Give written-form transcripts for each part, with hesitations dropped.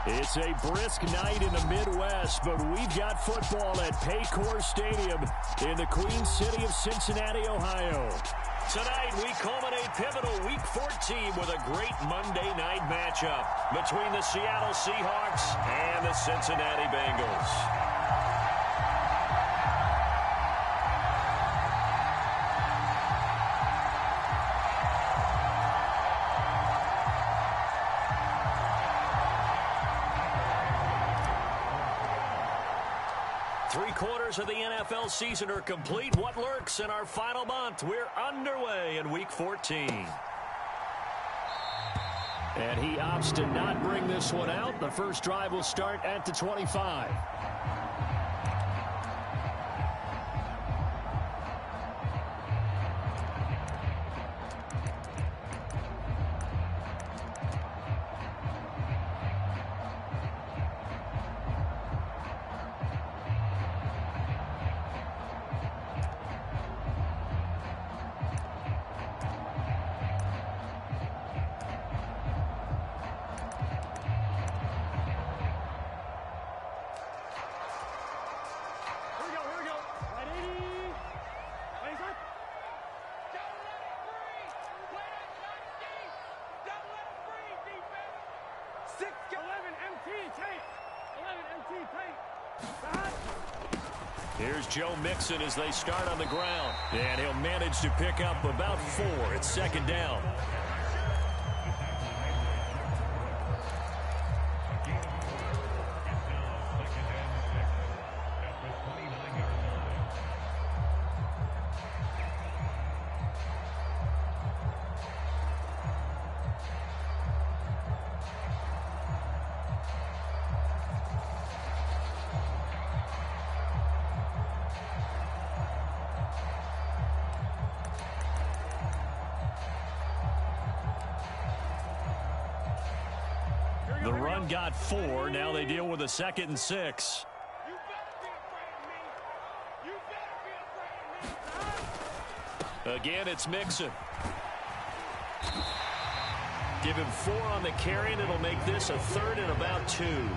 It's a brisk night in the Midwest, but we've got football at Paycor Stadium in the Queen City of Cincinnati, Ohio. Tonight, we culminate pivotal Week 14 with a great Monday night matchup between the Seattle Seahawks and the Cincinnati Bengals. 3/4 of the NFL season are complete. What lurks in our final month? We're underway in Week 14. And he opts to not bring this one out. The first drive will start at the 25. Here's Joe Mixon as they start on the ground. And he'll manage to pick up about 4. It's second down. The run got 4. Now they deal with a 2nd and 6. Again, it's Mixon. Give him 4 on the carry, and it'll make this a 3rd and about 2.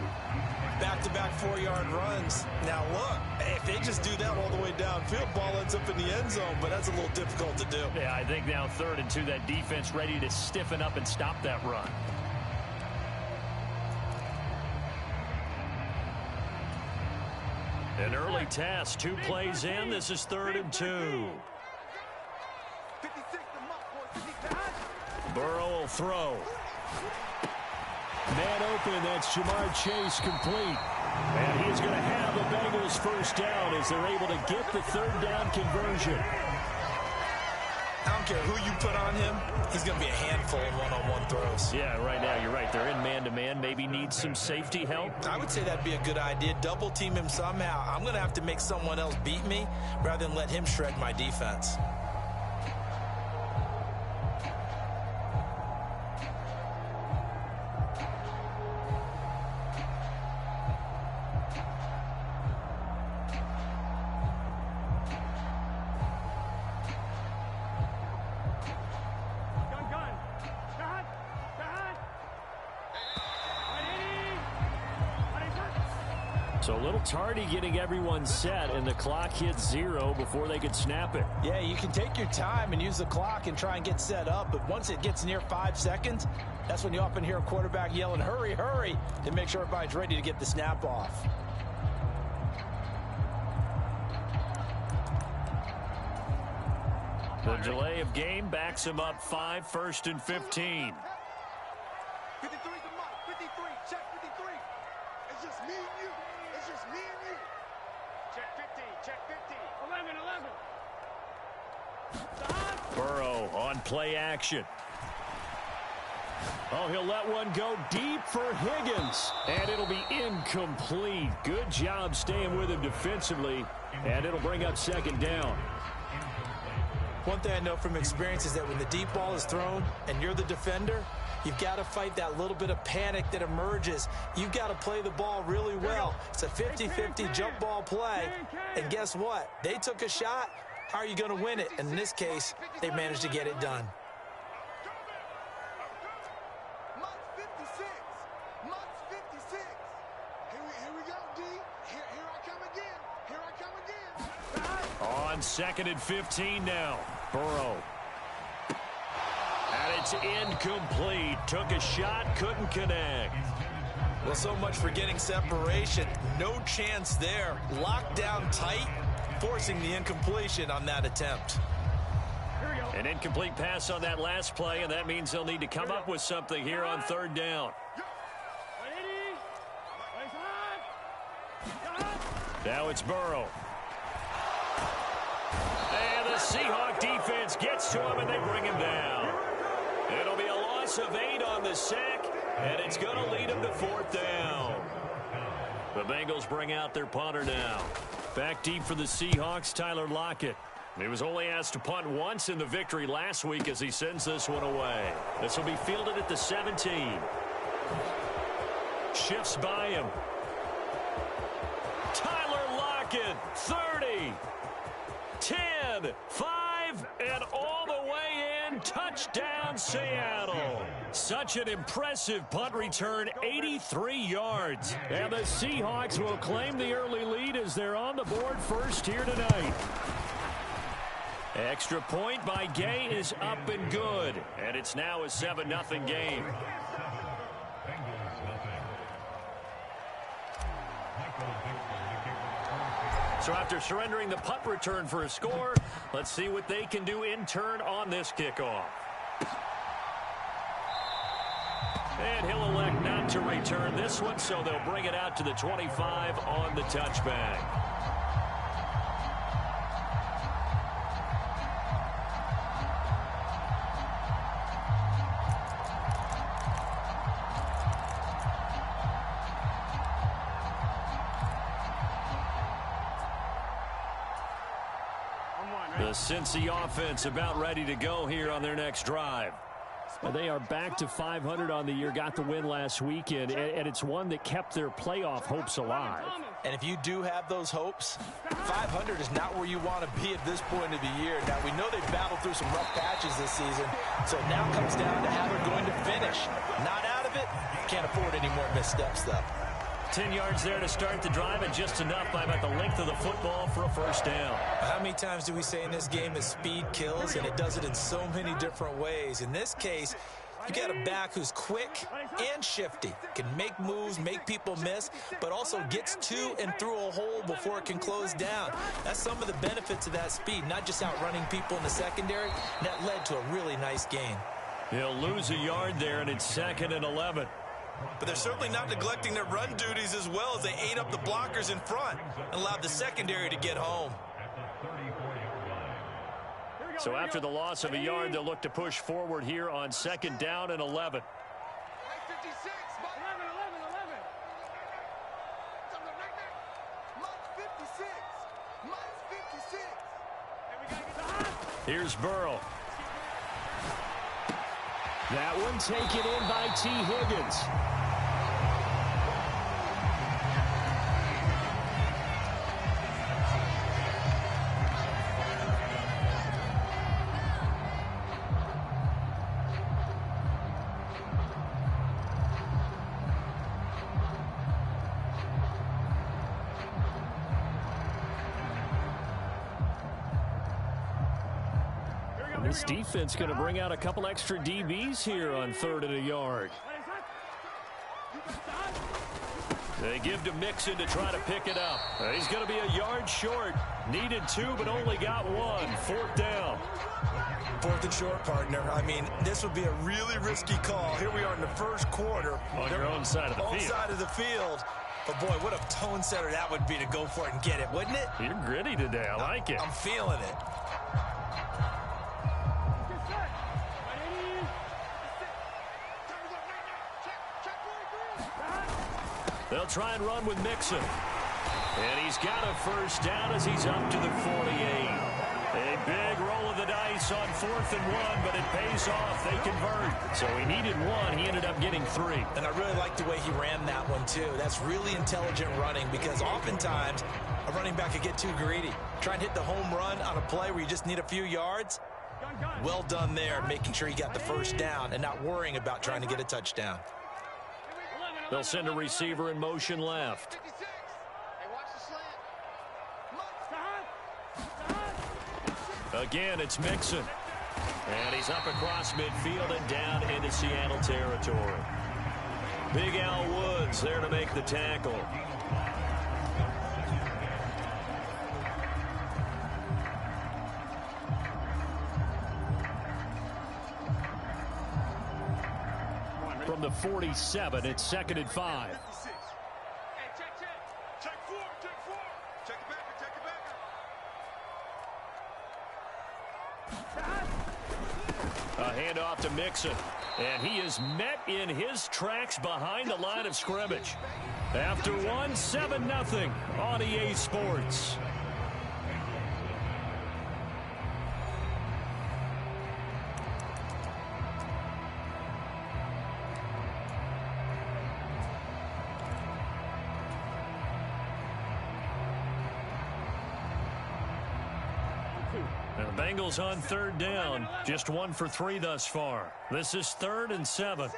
Back-to-back 4-yard runs. Now, look, if they just do that all the way downfield, ball ends up in the end zone, but that's a little difficult to do. Yeah, I think now 3rd and 2, that defense ready to stiffen up and stop that run. An early test, 2 plays in. This is 3rd and 2. Burrow will throw. Man open, that's Jamar Chase complete. And he's going to have the Bengals first down as they're able to get the 3rd down conversion. I don't care who you put on him, he's going to be a handful in one-on-one throws. Yeah, right now you're right. They're in man-to-man. Maybe need some safety help. I would say that'd be a good idea. Double team him somehow. I'm going to have to make someone else beat me rather than let him shred my defense. So a little tardy getting everyone set, and the clock hits 0 before they could snap it. Yeah, you can take your time and use the clock and try and get set up, but once it gets near 5 seconds, that's when you often hear a quarterback yelling, hurry, hurry, to make sure everybody's ready to get the snap off. The delay of game backs him up 5, 1st and 15. 53's the mark. 53. Check 53. It's just me and you. It's just me and you. Check 15. Check 15. 11. Burrow on play action. Oh, he'll let one go deep for Higgins. And it'll be incomplete. Good job staying with him defensively. And it'll bring up 2nd down. One thing I know from experience is that when the deep ball is thrown and you're the defender, you've got to fight that little bit of panic that emerges. You've got to play the ball really well. It's a 50-50 jump ball play. And guess what? They took a shot. How are you going to win it? And in this case, they managed to get it done. 2nd and 15 now. Burrow. And it's incomplete. Took a shot, couldn't connect. Well, so much for getting separation. No chance there. Locked down tight, forcing the incompletion on that attempt. An incomplete pass on that last play, and that means they'll need to come up with something here on 3rd down. Now it's Burrow. And the Seahawk defense gets to him, and they bring him down. It'll be a loss of 8 on the sack, and it's going to lead them to 4th down. The Bengals bring out their punter now. Back deep for the Seahawks, Tyler Lockett. He was only asked to punt once in the victory last week as he sends this one away. This will be fielded at the 17. Shifts by him. Tyler Lockett, 30, 10, 5, and all the way in. Touchdown, Seattle. Such an impressive punt return, 83 yards. And the Seahawks will claim the early lead as they're on the board first here tonight. Extra point by Gay is up and good. And it's now a 7-0 game. So after surrendering the punt return for a score, let's see what they can do in turn on this kickoff. And he'll elect not to return this one, so they'll bring it out to the 25 on the touchback. The Cincy offense about ready to go here on their next drive. They are back to 500 on the year, got the win last weekend, and it's one that kept their playoff hopes alive. And if you do have those hopes, 500 is not where you want to be at this point of the year. Now, we know they've battled through some rough patches this season, so it now comes down to how they're going to finish. Not out of it, can't afford any more missteps, though. 10 yards there to start the drive, and just enough by about the length of the football for a first down. How many times do we say in this game that speed kills, and it does it in so many different ways? In this case, you got a back who's quick and shifty, can make moves, make people miss, but also gets to and through a hole before it can close down. That's some of the benefits of that speed, not just outrunning people in the secondary. And that led to a really nice gain. He'll lose a yard there, and it's 2nd and 11. But they're certainly not neglecting their run duties as well as they ate up the blockers in front and allowed the secondary to get home. So after the loss of a yard, they'll look to push forward here on 2nd down and 11. Here's Burrow. That one taken in by T. Higgins. This defense going to bring out a couple extra DBs here on 3rd and a yard. They give to Mixon to try to pick it up. He's going to be a yard short. Needed 2, but only got 1. 4th down. 4th and short, partner. I mean, this would be a really risky call. Here we are in the first quarter. On your own side of the field. Own side of the field. But, boy, what a tone setter that would be to go for it and get it, wouldn't it? You're gritty today. I like it. I'm feeling it. They'll try and run with Mixon. And he's got a first down as he's up to the 48. A big roll of the dice on 4th and 1, but it pays off. They convert. So he needed 1. He ended up getting 3. And I really like the way he ran that one, too. That's really intelligent running because oftentimes a running back could get too greedy. Try and hit the home run on a play where you just need a few yards. Well done there, making sure he got the first down and not worrying about trying to get a touchdown. They'll send a receiver in motion left. Again, it's Mixon. And he's up across midfield and down into Seattle territory. Big Al Woods there to make the tackle. From the 47, it's 2nd and 5. Hey, check. Check four. Check it back. A handoff to Mixon. And he is met in his tracks behind the line of scrimmage. After one, 7-0 on EA Sports. The Bengals on 3rd down. Just 1 for 3 thus far. This is 3rd and 7.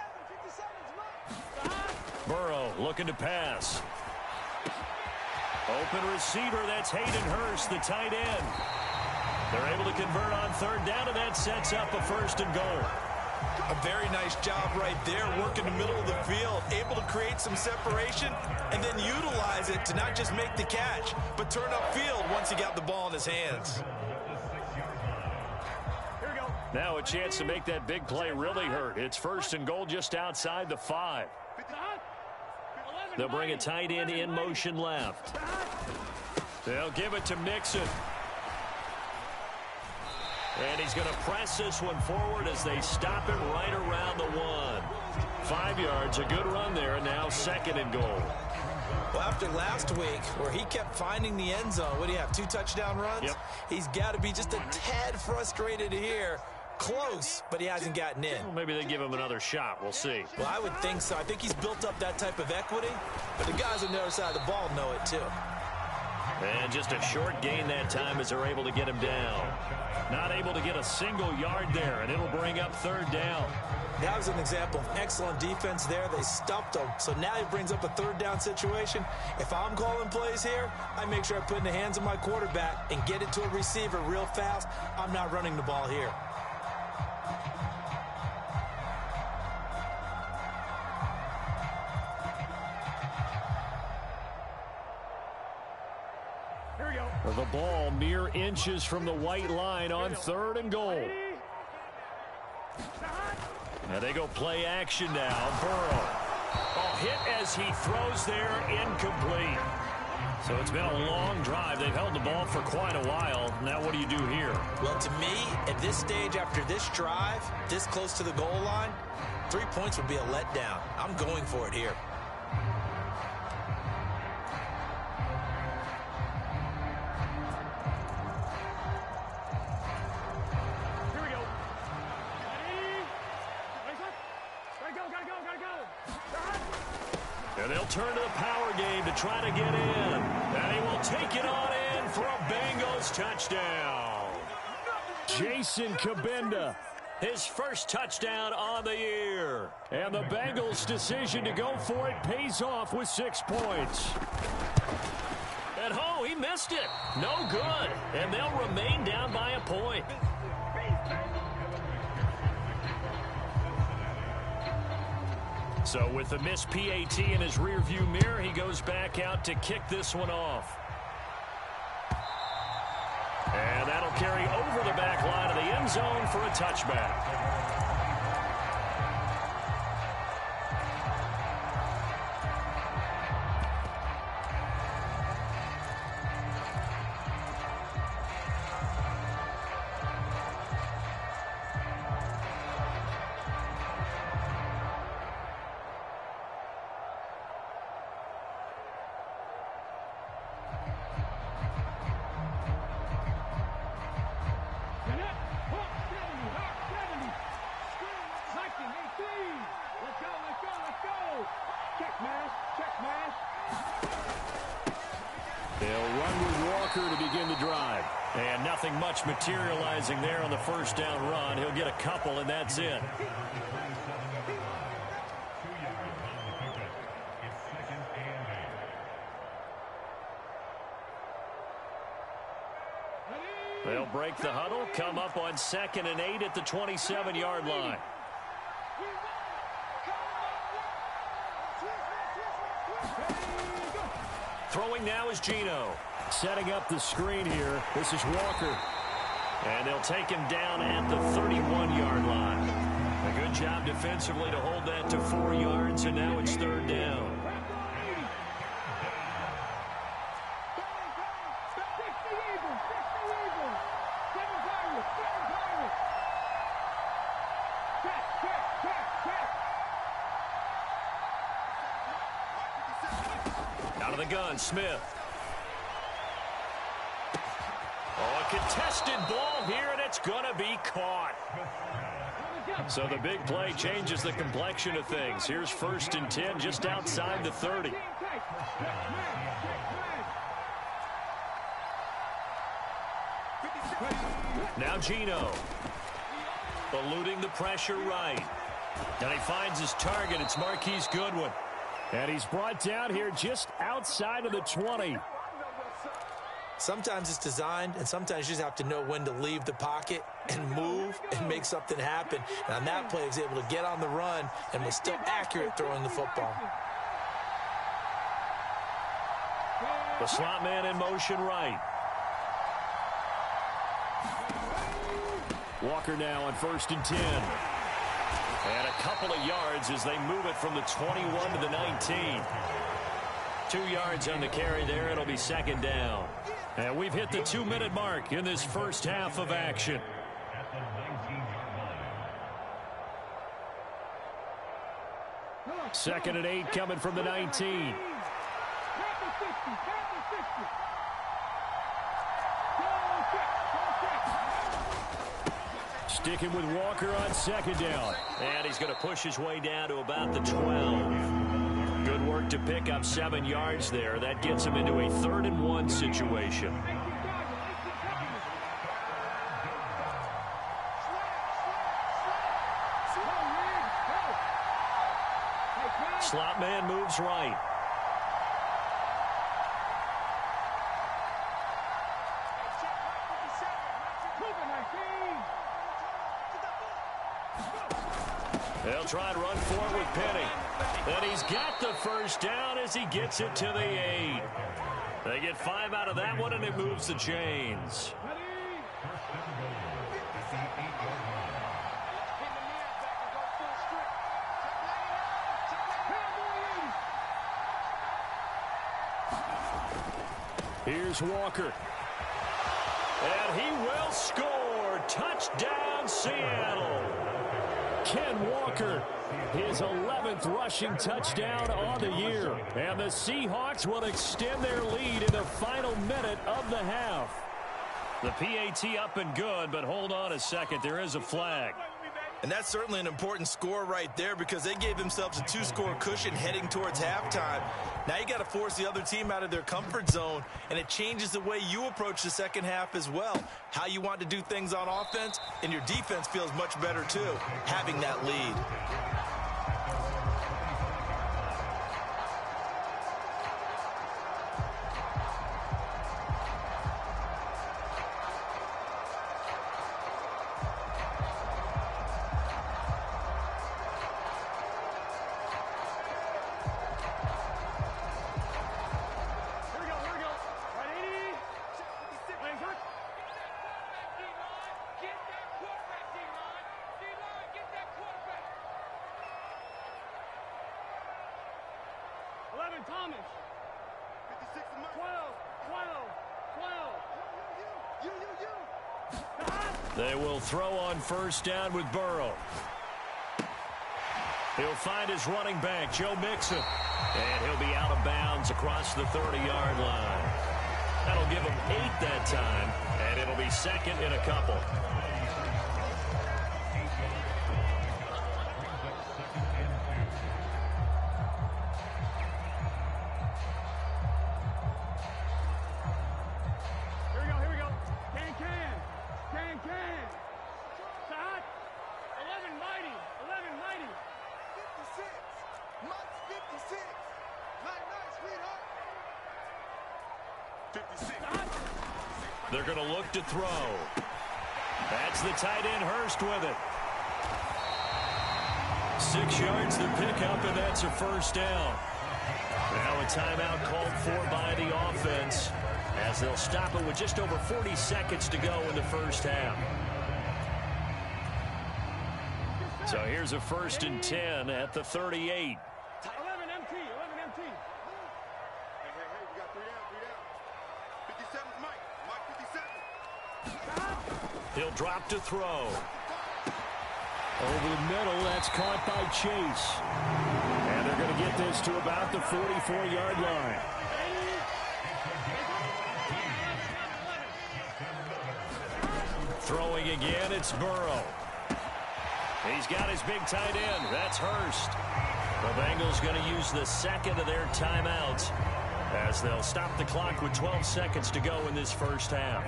Burrow looking to pass. Open receiver, that's Hayden Hurst, the tight end. They're able to convert on 3rd down, and that sets up a 1st and goal. A very nice job right there, working the middle of the field, able to create some separation and then utilize it to not just make the catch, but turn upfield once he got the ball in his hands. Now a chance to make that big play really hurt. It's 1st and goal just outside the 5. They'll bring a tight end in motion left. They'll give it to Mixon. And he's going to press this one forward as they stop him right around the 1. 5 yards, a good run there, and now 2nd and goal. Well, after last week, where he kept finding the end zone, what do you have, 2 touchdown runs? Yep. He's got to be just a tad frustrated here. Close, but he hasn't gotten in. Well, maybe they give him another shot. We'll see. Well, I would think so. I think he's built up that type of equity, but the guys on the other side of the ball know it too. And just a short gain that time as they're able to get him down. Not able to get a single yard there, and it'll bring up 3rd down. That was an example of excellent defense there. They stumped him, so now he brings up a 3rd down situation. If I'm calling plays here, I make sure I put it in the hands of my quarterback and get it to a receiver real fast. I'm not running the ball here. The ball mere inches from the white line on 3rd and goal. Now they go play action now. Burrow. Oh, hit as he throws there, incomplete. So it's been a long drive. They've held the ball for quite a while. Now what do you do here? Well, to me, at this stage after this drive, this close to the goal line, 3 points would be a letdown. I'm going for it here. And they'll turn to the power game to try to get in. And he will take it on in for a Bengals touchdown. Jason Kabinda, his first touchdown on the year. And the Bengals' decision to go for it pays off with 6 points. And oh, he missed it. No good. And they'll remain down by a point. So with the missed PAT in his rearview mirror, he goes back out to kick this one off. And that'll carry over the back line of the end zone for a touchback. To begin the drive. And nothing much materializing there on the first down run. He'll get a couple, and that's it. They'll break the huddle, come up on 2nd and 8 at the 27-yard line. Throwing now is Geno. Setting up the screen here. This is Walker. And they'll take him down at the 31-yard line. A good job defensively to hold that to 4 yards, and now it's 3rd down. Out of the gun, Smith. Oh, a contested ball here, and it's going to be caught. So the big play changes the complexion of things. Here's 1st and 10 just outside the 30. Now Geno. Eluding the pressure right. And he finds his target. It's Marquise Goodwin. And he's brought down here just outside of the 20. Sometimes it's designed, and sometimes you just have to know when to leave the pocket and move and make something happen. And on that play, he was able to get on the run and was still accurate throwing the football. The slot man in motion right. Walker now on 1st and 10. And a couple of yards as they move it from the 21 to the 19. 2 yards on the carry there. It'll be 2nd down. And we've hit the 2-minute mark in this first half of action. Second and 8 coming from the 19. Sticking with Walker on 2nd down. And he's going to push his way down to about the 12. Good work to pick up 7 yards there. That gets him into a 3rd and 1 situation. Slot man moves right. They'll try and run for it with Penny. And he's got the 1st down as he gets it to the 8. They get 5 out of that one, and it moves the chains. Here's Walker. And he will score. Touchdown, Seattle. Ken Walker, his 11th rushing touchdown on the year. And the Seahawks will extend their lead in the final minute of the half. The PAT up and good, but hold on a second. There is a flag. And that's certainly an important score right there because they gave themselves a 2-score cushion heading towards halftime. Now you got to force the other team out of their comfort zone, and it changes the way you approach the second half as well. How you want to do things on offense, and your defense feels much better too, having that lead. Thomas. 56 12, 12. They will throw on 1st down with Burrow. He'll find his running back, Joe Mixon. And he'll be out of bounds across the 30-yard line. That'll give him 8 that time, and it'll be 2nd in a couple. They're going to look to throw. That's the tight end Hurst with it. 6 yards the pickup, and that's a first down. Now a timeout called for by the offense as they'll stop it with just over 40 seconds to go in the first half. So here's a 1st and 10 at the 38. 11 MT, 11 MT. Hey, we got 3 down. 57's Mike. Mike 57. He'll drop to throw. Over the middle, that's caught by Chase. And they're going to get this to about the 44-yard line. Throwing again, it's Burrow. He's got his big tight end. That's Hurst. The Bengals going to use the second of their timeouts as they'll stop the clock with 12 seconds to go in this first half.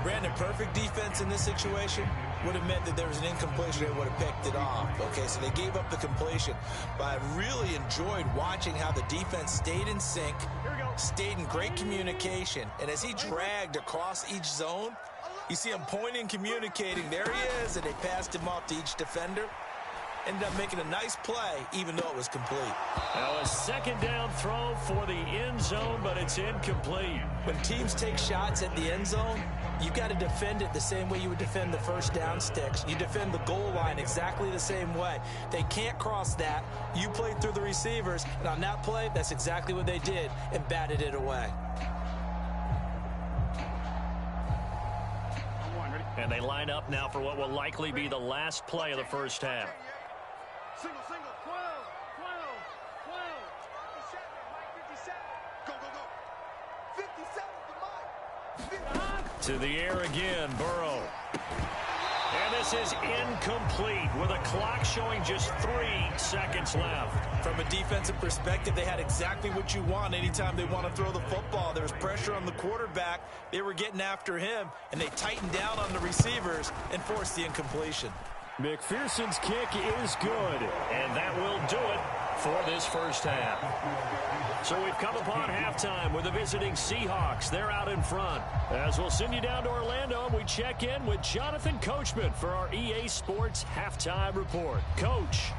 Brandon, perfect defense in this situation would have meant that there was an incompletion. They would have picked it off. Okay, so they gave up the completion. But I really enjoyed watching how the defense stayed in sync, stayed in great communication. And as he dragged across each zone, you see him pointing, communicating. There he is, and they passed him off to each defender. Ended up making a nice play, even though it was complete. Now a second down throw for the end zone, but it's incomplete. When teams take shots at the end zone, you've got to defend it the same way you would defend the first down sticks. You defend the goal line exactly the same way. They can't cross that. You played through the receivers, and on that play, that's exactly what they did and batted it away. And they line up now for what will likely be the last play of the first half. Single, 12, 12, 12. 57. Go, 57 to Mike. To the air again, Burrow. And this is incomplete with a clock showing just 3 seconds left. From a defensive perspective, they had exactly what you want anytime they want to throw the football. There was pressure on the quarterback. They were getting after him, and they tightened down on the receivers and forced the incompletion. McPherson's kick is good, and that will do it for this first half. So we've come upon halftime with the visiting Seahawks. They're out in front. As we'll send you down to Orlando, and we check in with Jonathan Coachman for our EA Sports Halftime Report. Coach.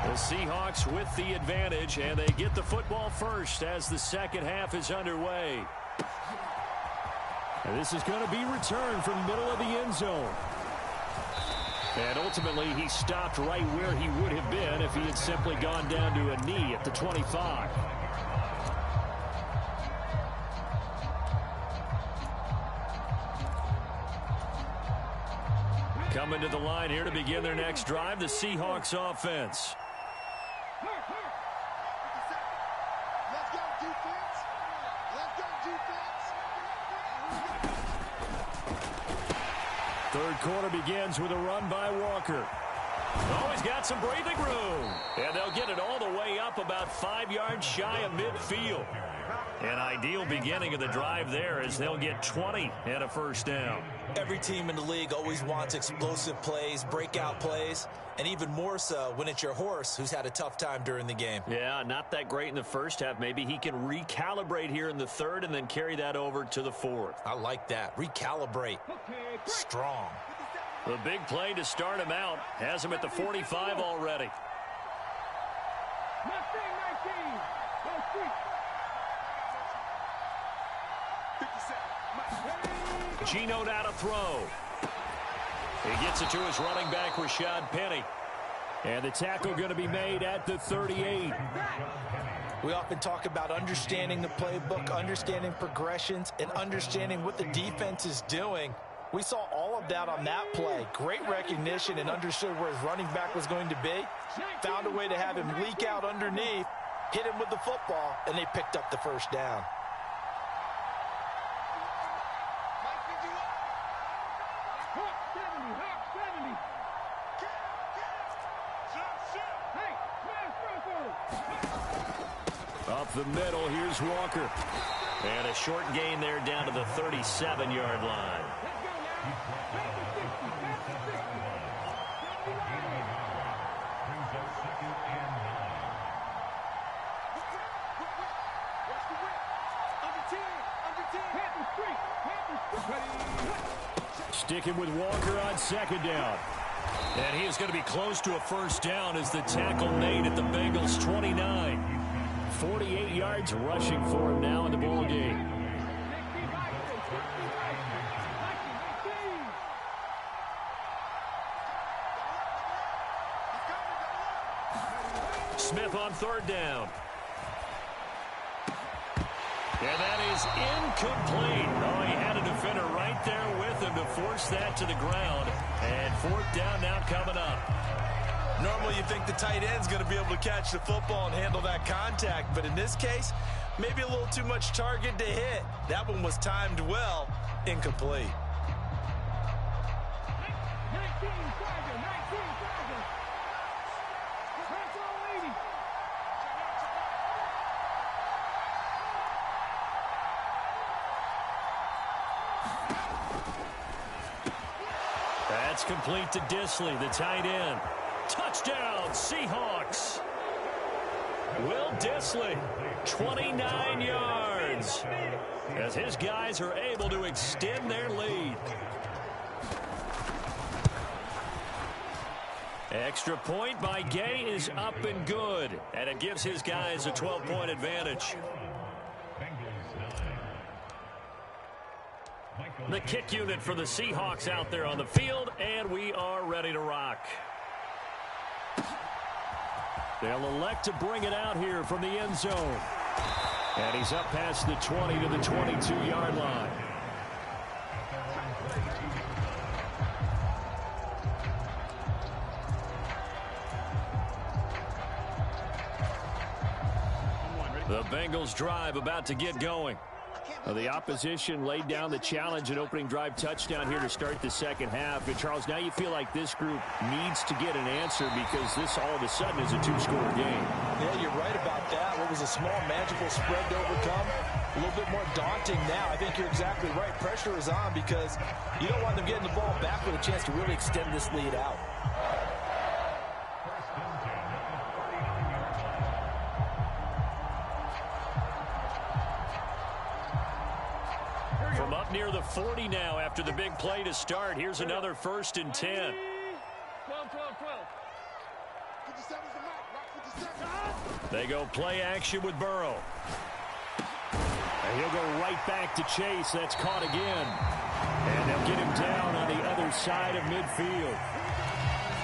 The Seahawks with the advantage, and they get the football first as the second half is underway. And this is going to be returned from the middle of the end zone. And ultimately, he stopped right where he would have been if he had simply gone down to a knee at the 25. Coming to the line here to begin their next drive, the Seahawks offense. Let's go, defense. Let's go, defense. Third quarter begins with a run by Walker. Oh, he's got some breathing room. And they'll get it all the way up about 5 yards shy of midfield. An ideal beginning of the drive there as they'll get 20 and a first down. Every team in the league always wants explosive plays, breakout plays, and even more so when it's your horse who's had a tough time during the game. Yeah, not that great in the first half. Maybe he can recalibrate here in the third and then carry that over to the fourth. I like that. Recalibrate. Strong. The big play to start him out has him at the 45 already. Geno out to throw. He gets it to his running back, Rashad Penny. And the tackle going to be made at the 38. We often talk about understanding the playbook, understanding progressions, and understanding what the defense is doing. We saw all of that on that play. Great recognition and understood where his running back was going to be. Found a way to have him leak out underneath, hit him with the football, and they picked up the first down. Up the middle, here's Walker. And a short gain there down to the 37-yard line. Sticking with Walker on second down. And he is going to be close to a first down as the tackle made at the Bengals 29. 48 yards rushing for him now in the ball game. Smith on third down. And that is incomplete. Oh, he had a defender right there with him to force that to the ground. And fourth down now coming up. Normally you think the tight end's going to be able to catch the football and handle that contact. But in this case, maybe a little too much target to hit. That one was timed well. Incomplete. That's complete to Disley, the tight end. Touchdown, Seahawks. Will Disley, 29 yards, as his guys are able to extend their lead. Extra point by Gay is up and good, and it gives his guys a 12-point advantage. The kick unit for the Seahawks out there on the field, and we are ready to rock. They'll elect to bring it out here from the end zone. And he's up past the 20 to the 22-yard line. The Bengals drive about to get going. The opposition laid down the challenge and opening drive touchdown here to start the second half. And Charles, now you feel like this group needs to get an answer because this all of a sudden is a two-score game. Yeah, you're right about that. What was a small magical spread to overcome, a little bit more daunting now. I think you're exactly right. Pressure is on because you don't want them getting the ball back with a chance to really extend this lead out. From up near the 40 now after the big play to start. Here's another 1st and 10. 12. They go play action with Burrow. And he'll go right back to Chase. That's caught again. And they'll get him down on the other side of midfield.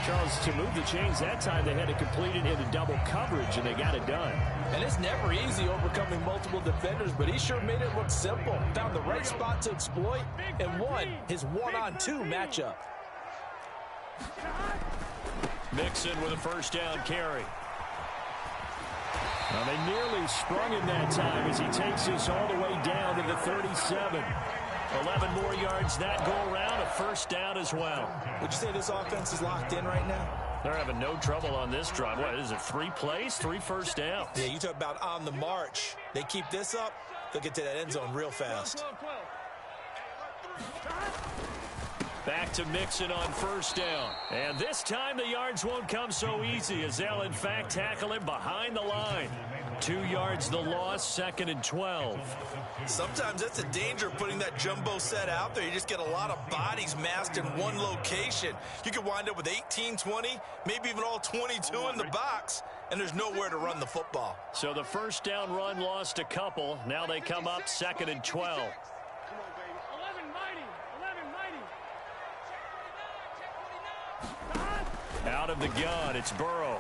Charles, to move the chains that time, they had to complete it into double coverage, and they got it done. And it's never easy overcoming multiple defenders, but he sure made it look simple. Found the right spot to exploit and won his one-on-two matchup. Mixon with a first down carry. Well, they nearly sprung him that time as he takes this all the way down to the 37. 11 more yards that go around, a first down as well. Would you say this offense is locked in right now? They're having no trouble on this drive. What is it, 3 plays, 3 first downs? Yeah, you talk about on the march. They keep this up, they'll get to that end zone real fast. Back to Mixon on first down. And this time the yards won't come so easy as they'll, in fact, tackle him behind the line. 2 yards the loss, 2nd and 12. Sometimes that's a danger of putting that jumbo set out there. You just get a lot of bodies massed in one location. You could wind up with 18, 20, maybe even all 22 in the box, and there's nowhere to run the football. So the first down run lost a couple. Now they come up 2nd and 12. Out of the gun, it's Burrow.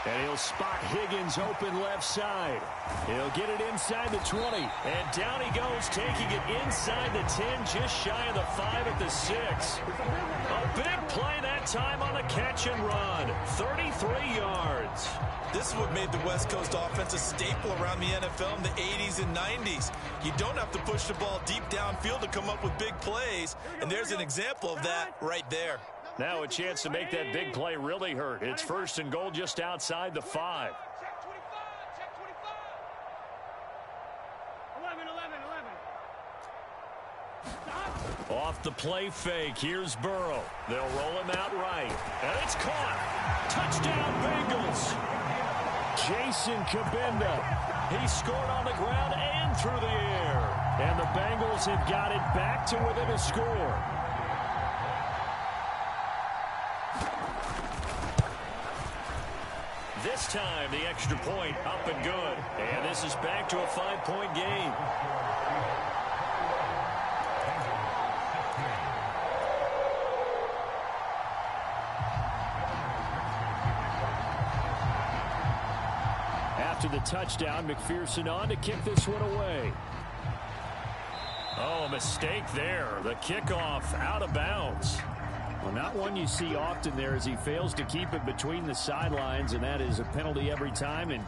And he'll spot Higgins open left side. He'll get it inside the 20. And down he goes, taking it inside the 10, just shy of the 5 at the 6. A big play that time on the catch and run. 33 yards. This is what made the West Coast offense a staple around the NFL in the 80s and 90s. You don't have to push the ball deep downfield to come up with big plays. And there's an example of that right there. Now a chance to make that big play really hurt. It's 1st and goal just outside the 5. Off the play fake, here's Burrow. They'll roll him out right. And it's caught. Touchdown, Bengals. Jason Kabinda He scored on the ground and through the air. And the Bengals have got it back to within a score. This time, the extra point up and good. And this is back to a 5-point game. After the touchdown, McPherson on to kick this one away. Oh, a mistake there. The kickoff out of bounds. Well, not one you see often there as he fails to keep it between the sidelines, and that is a penalty every time and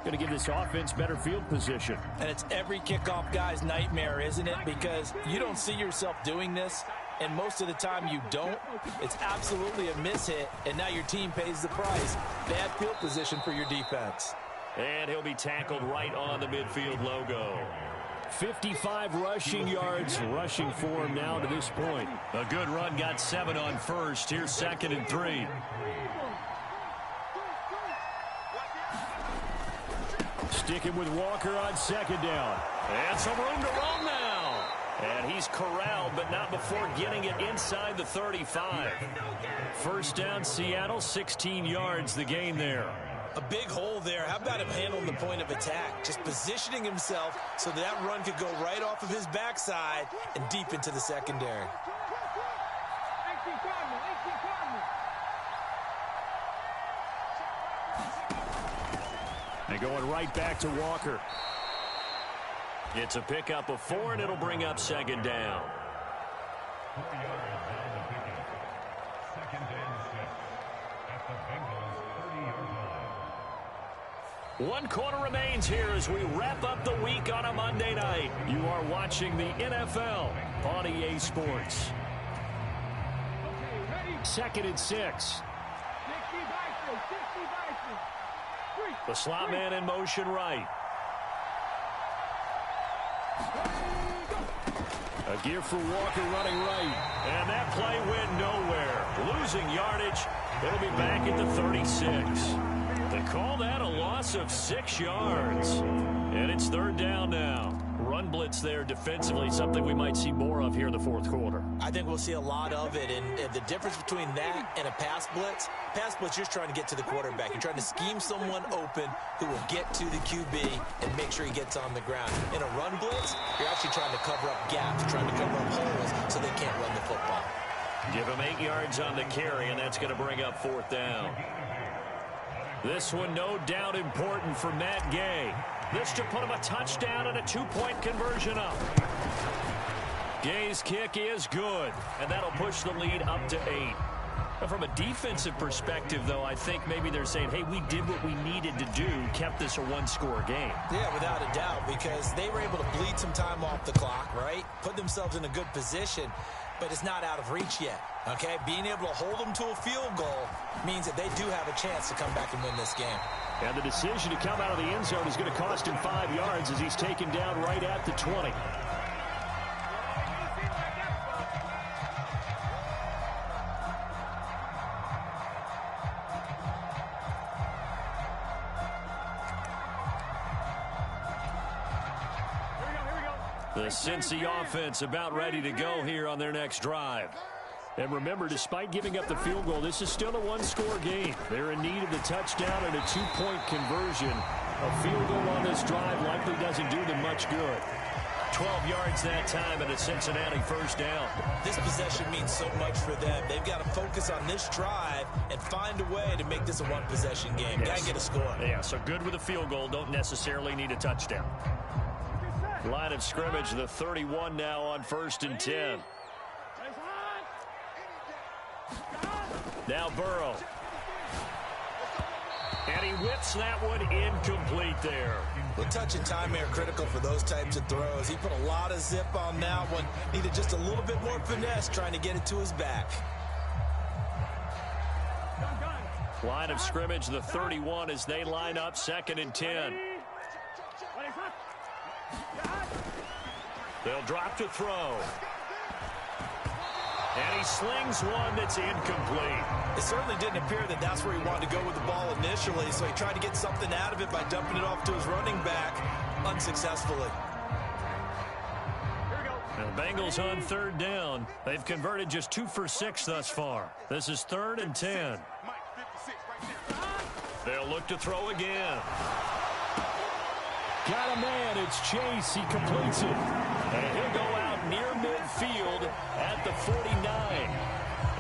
going to give this offense better field position. And it's every kickoff guy's nightmare, isn't it? Because you don't see yourself doing this, and most of the time you don't. It's absolutely a mishit, and now your team pays the price. Bad field position for your defense. And he'll be tackled right on the midfield logo. 55 rushing yards rushing for him now to this point. A good run, got 7 on first. Here's 2nd and 3. Sticking with Walker on 2nd down. And some room to run now. And he's corralled, but not before getting it inside the 35. First down, Seattle, 16 yards the gain there. A big hole there. How about him handling the point of attack? Just positioning himself so that run could go right off of his backside and deep into the secondary. And going right back to Walker. It's a pickup of 4, and it'll bring up 2nd down. One quarter remains here as we wrap up the week on a Monday night. You are watching the NFL on EA Sports. 2nd and 6. The slot man in motion right. A gear for Walker running right. And that play went nowhere. Losing yardage. It'll be back at the 36. They call that a loss of 6 yards. And it's 3rd down now. Run blitz there defensively, something we might see more of here in the 4th quarter. I think we'll see a lot of it. And the difference between that and a pass blitz, you're just trying to get to the quarterback. You're trying to scheme someone open who will get to the QB and make sure he gets on the ground. In a run blitz, you're actually trying to cover up gaps, trying to cover up holes so they can't run the football. Give him 8 yards on the carry, and that's going to bring up 4th down. This one no doubt important for Matt Gay. This to put him a touchdown and a 2-point conversion up. Gay's kick is good, and that'll push the lead up to 8. But from a defensive perspective, though, I think maybe they're saying, hey, we did what we needed to do, kept this a 1-score game. Yeah, without a doubt, because they were able to bleed some time off the clock, right? Put themselves in a good position, but it's not out of reach yet, okay? Being able to hold them to a field goal means that they do have a chance to come back and win this game. And the decision to come out of the end zone is going to cost him 5 yards as he's taken down right at the 20. The Cincy offense about ready to go here on their next drive. And remember, despite giving up the field goal, this is still a 1-score game. They're in need of the touchdown and a 2-point conversion. A field goal on this drive likely doesn't do them much good. 12 yards that time and a Cincinnati first down. This possession means so much for them. They've got to focus on this drive and find a way to make this a one-possession game. Yes. Got to get a score. Yeah, so good with a field goal. Don't necessarily need a touchdown. Line of scrimmage, the 31 now on 1st and 10. Now Burrow. And he whips that one incomplete there. Well, touch and time are critical for those types of throws. He put a lot of zip on that one. Needed just a little bit more finesse trying to get it to his back. Line of scrimmage, the 31 as they line up 2nd and 10. They'll drop to throw. And he slings one that's incomplete. It certainly didn't appear that that's where he wanted to go with the ball initially, so he tried to get something out of it by dumping it off to his running back unsuccessfully. And the Bengals on third down. They've converted just 2 for 6 thus far. This is 3rd and 10. They'll look to throw again. Got a man. It's Chase. He completes it. And he'll go out near midfield at the 49.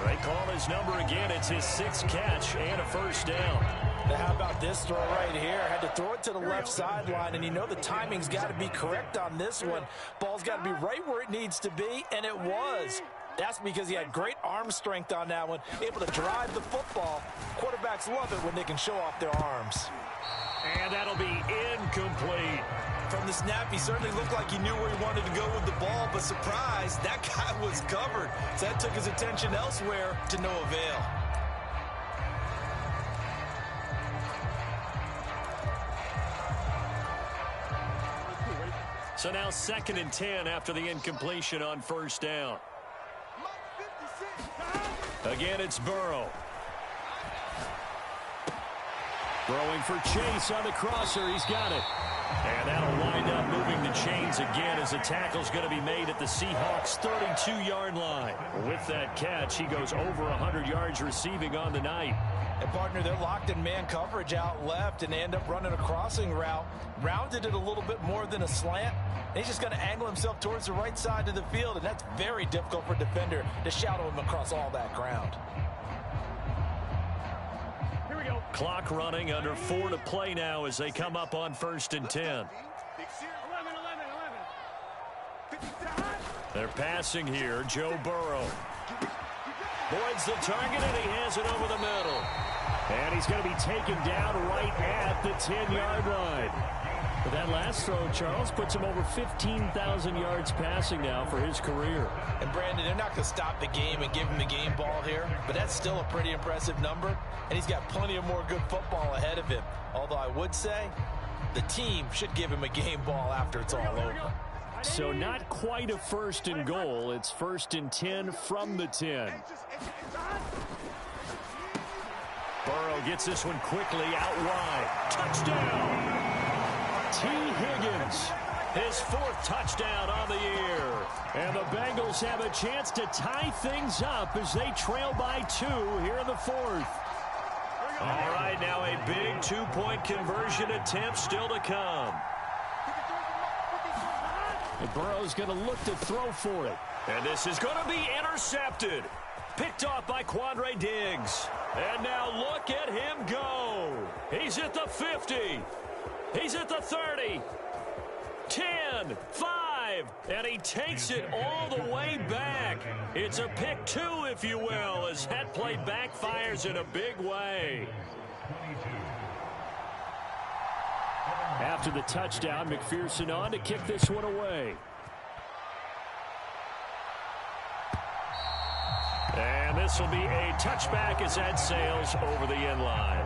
They call his number again. It's his 6th catch and a first down. Now how about this throw right here? Had to throw it to the left sideline, and you know the timing's got to be correct on this one. Ball's got to be right where it needs to be, and it was. That's because he had great arm strength on that one, able to drive the football. Quarterbacks love it when they can show off their arms. And that'll be incomplete. From the snap, he certainly looked like he knew where he wanted to go with the ball, but surprise, that guy was covered. So that took his attention elsewhere to no avail. So now 2nd and 10 after the incompletion on first down. Again, it's Burrow. Throwing for Chase on the crosser. He's got it. And that'll wind up moving the chains again as the tackle's going to be made at the Seahawks' 32-yard line. With that catch, he goes over 100 yards receiving on the night. And, partner, they're locked in man coverage out left, and they end up running a crossing route. Rounded it a little bit more than a slant. And he's just going to angle himself towards the right side of the field, and that's very difficult for a defender to shadow him across all that ground. Clock running, under 4 to play now as they come up on 1st and 10. They're passing here. Joe Burrow. Boyd's the target, and he has it over the middle. And he's going to be taken down right at the 10-yard line. But that last throw, Charles, puts him over 15,000 yards passing now for his career. And, Brandon, they're not going to stop the game and give him the game ball here, but that's still a pretty impressive number, and he's got plenty of more good football ahead of him. Although I would say the team should give him a game ball after it's all over. So not quite a 1st and goal. It's 1st and 10 from the 10. Burrow gets this one quickly out wide. Touchdown! T. Higgins, his 4th touchdown on the year. And the Bengals have a chance to tie things up as they trail by 2 here in the 4th. All right, now a big 2-point conversion attempt still to come. And Burrow's going to look to throw for it. And this is going to be intercepted. Picked off by Quandre Diggs. And now look at him go. He's at the 50. He's at the 30, 10, 5, and he takes it all the way back. It's a pick 2, if you will, as that play backfires in a big way. After the touchdown, McPherson on to kick this one away. And this will be a touchback as that sails over the end line.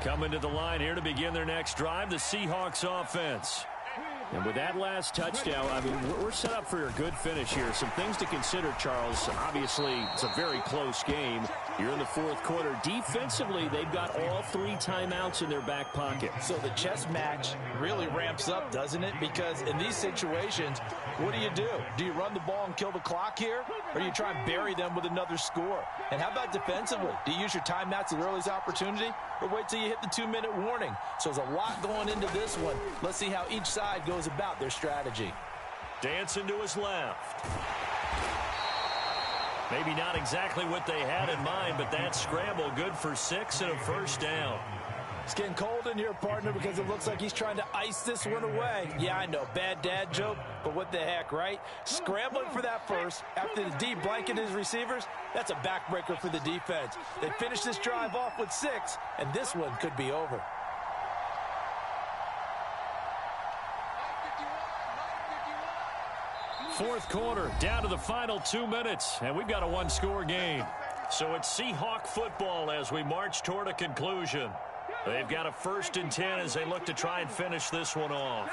Coming to the line here to begin their next drive, the Seahawks offense. And with that last touchdown, I mean, we're set up for a good finish here. Some things to consider, Charles. Obviously, it's a very close game. You're in the 4th quarter. Defensively, they've got all 3 timeouts in their back pocket. So the chess match really ramps up, doesn't it? Because in these situations, what do? Do you run the ball and kill the clock here? Or do you try and bury them with another score? And how about defensively? Do you use your timeouts at the earliest opportunity? Or wait till you hit the 2-minute warning? So there's a lot going into this one. Let's see how each side goes about their strategy. Dancing to his left. Maybe not exactly what they had in mind, but that scramble good for 6 and a first down. It's getting cold in here, partner, because it looks like he's trying to ice this one away. Yeah, I know, bad dad joke, but what the heck, right? Scrambling for that first after the D blanket his receivers, that's a backbreaker for the defense. They finish this drive off with 6, and this one could be over. Fourth quarter, down to the final 2 minutes, and we've got a 1-score game. So it's Seahawk football as we march toward a conclusion. They've got a 1st and 10 as they look to try and finish this one off.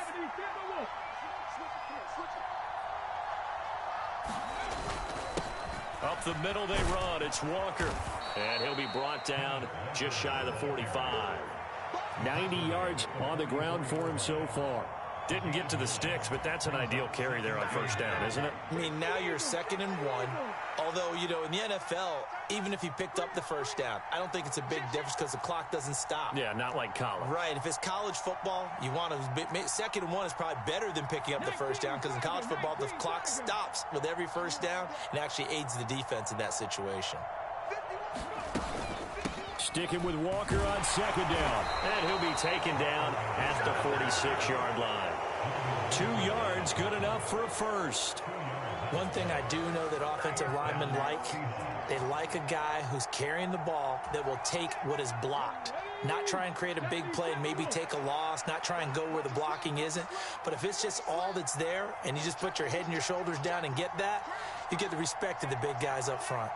Up the middle they run. It's Walker. And he'll be brought down just shy of the 45. 90 yards on the ground for him so far. Didn't get to the sticks, but that's an ideal carry there on first down, isn't it? I mean, now you're 2nd and 1. Although, you know, in the NFL, even if he picked up the first down, I don't think it's a big difference because the clock doesn't stop. Yeah, not like college. Right. If it's college football, you want to 2nd and 1 is probably better than picking up the first down because in college football, the clock stops with every first down and actually aids the defense in that situation. Sticking with Walker on 2nd down. And he'll be taken down at the 46-yard line. 2 yards, good enough for a first. One thing I do know that offensive linemen like, they like a guy who's carrying the ball that will take what is blocked. Not try and create a big play and maybe take a loss, not try and go where the blocking isn't. But if it's just all that's there and you just put your head and your shoulders down and get that, you get the respect of the big guys up front.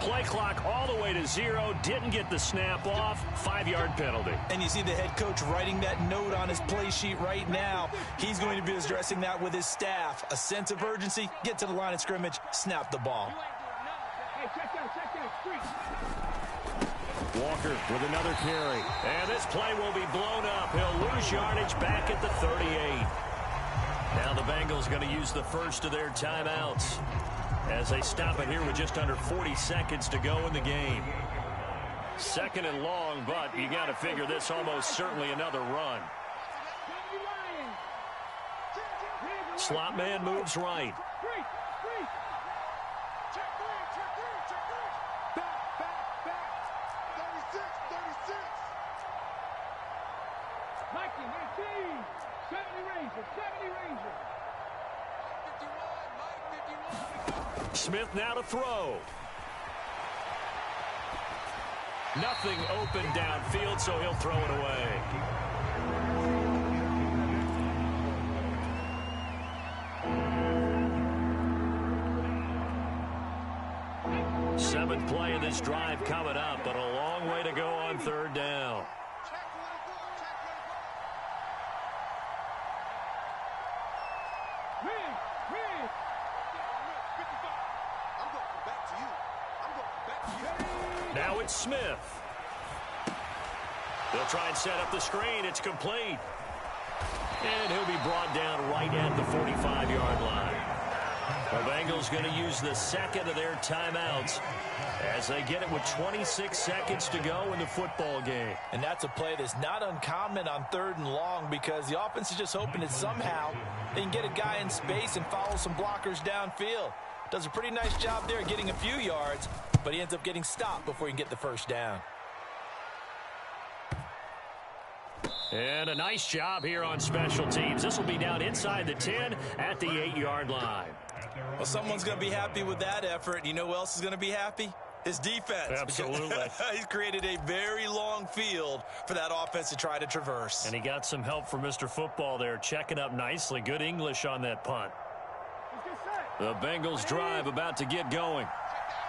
Play clock all the way to 0. Didn't get the snap off. 5-yard penalty. And you see the head coach writing that note on his play sheet right now. He's going to be addressing that with his staff. A sense of urgency. Get to the line of scrimmage. Snap the ball. Walker with another carry. And this play will be blown up. He'll lose yardage back at the 38. Now the Bengals going to use the first of their timeouts as they stop it here with just under 40 seconds to go in the game. 2nd and long, but you got to figure this almost certainly another run. Slot man moves right. Smith now to throw. Nothing open downfield, so he'll throw it away. Seventh play of this drive coming up, but a long way to go on 3rd down. Now it's Smith. They'll try and set up the screen. It's complete. And he'll be brought down right at the 45-yard line. The Bengals going to use the 2nd of their timeouts as they get it with 26 seconds to go in the football game. And that's a play that's not uncommon on 3rd and long because the offense is just hoping that somehow they can get a guy in space and follow some blockers downfield. Does a pretty nice job there getting a few yards, but he ends up getting stopped before he can get the first down. And a nice job here on special teams. This will be down inside the 10 at the 8-yard line. Well, someone's going to be happy with that effort. You know who else is going to be happy? His defense. Absolutely. He's created a very long field for that offense to try to traverse. And he got some help from Mr. Football there, checking up nicely. Good English on that punt. The Bengals drive about to get going.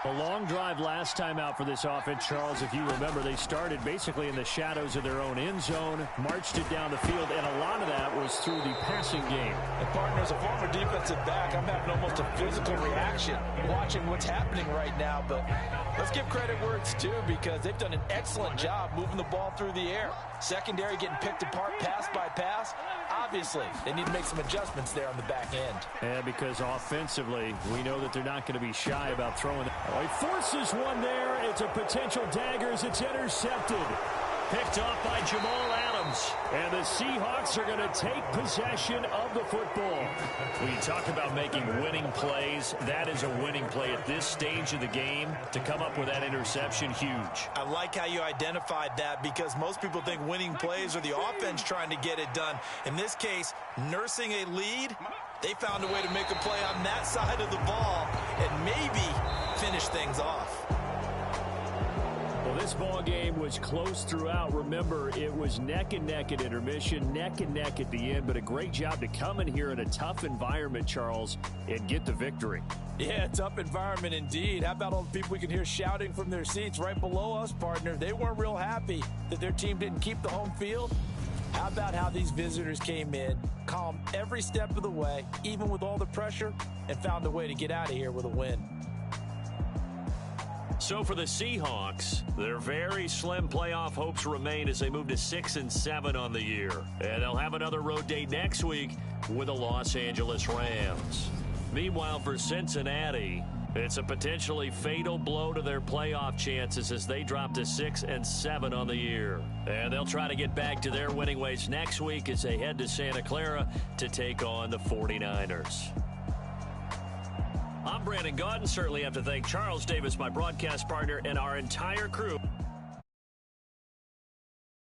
A long drive last time out for this offense, Charles. If you remember, they started basically in the shadows of their own end zone, marched it down the field, and a lot of that was through the passing game. And partner, as a former defensive back, I'm having almost a physical reaction watching what's happening right now. But let's give credit where it's due because they've done an excellent job moving the ball through the air. Secondary getting picked apart pass by pass. Obviously, they need to make some adjustments there on the back end. And because offensively, we know that they're not going to be shy about throwing it. Oh, he forces one there. It's a potential dagger as it's intercepted. Picked off by Jamal Adams. And the Seahawks are going to take possession of the football. When you talk about making winning plays, that is a winning play at this stage of the game. To come up with that interception, huge. I like how you identified that because most people think winning plays are the offense trying to get it done. In this case, nursing a lead, they found a way to make a play on that side of the ball and maybe finish things off. Well, this ball game was close throughout. Remember, it was neck and neck at intermission, neck and neck at the end, but a great job to come in here in a tough environment, Charles, and get the victory. Yeah, tough environment indeed. How about all the people we can hear shouting from their seats right below us, partner? They weren't real happy that their team didn't keep the home field. How about how these visitors came in, calm every step of the way, even with all the pressure, and found a way to get out of here with a win. So for the Seahawks, their very slim playoff hopes remain as they move to 6-7 on the year. And they'll have another road date next week with the Los Angeles Rams. Meanwhile, for Cincinnati, it's a potentially fatal blow to their playoff chances as they drop to 6-7 on the year. And they'll try to get back to their winning ways next week as they head to Santa Clara to take on the 49ers. I'm Brandon Gaudin. Certainly have to thank Charles Davis, my broadcast partner, and our entire crew.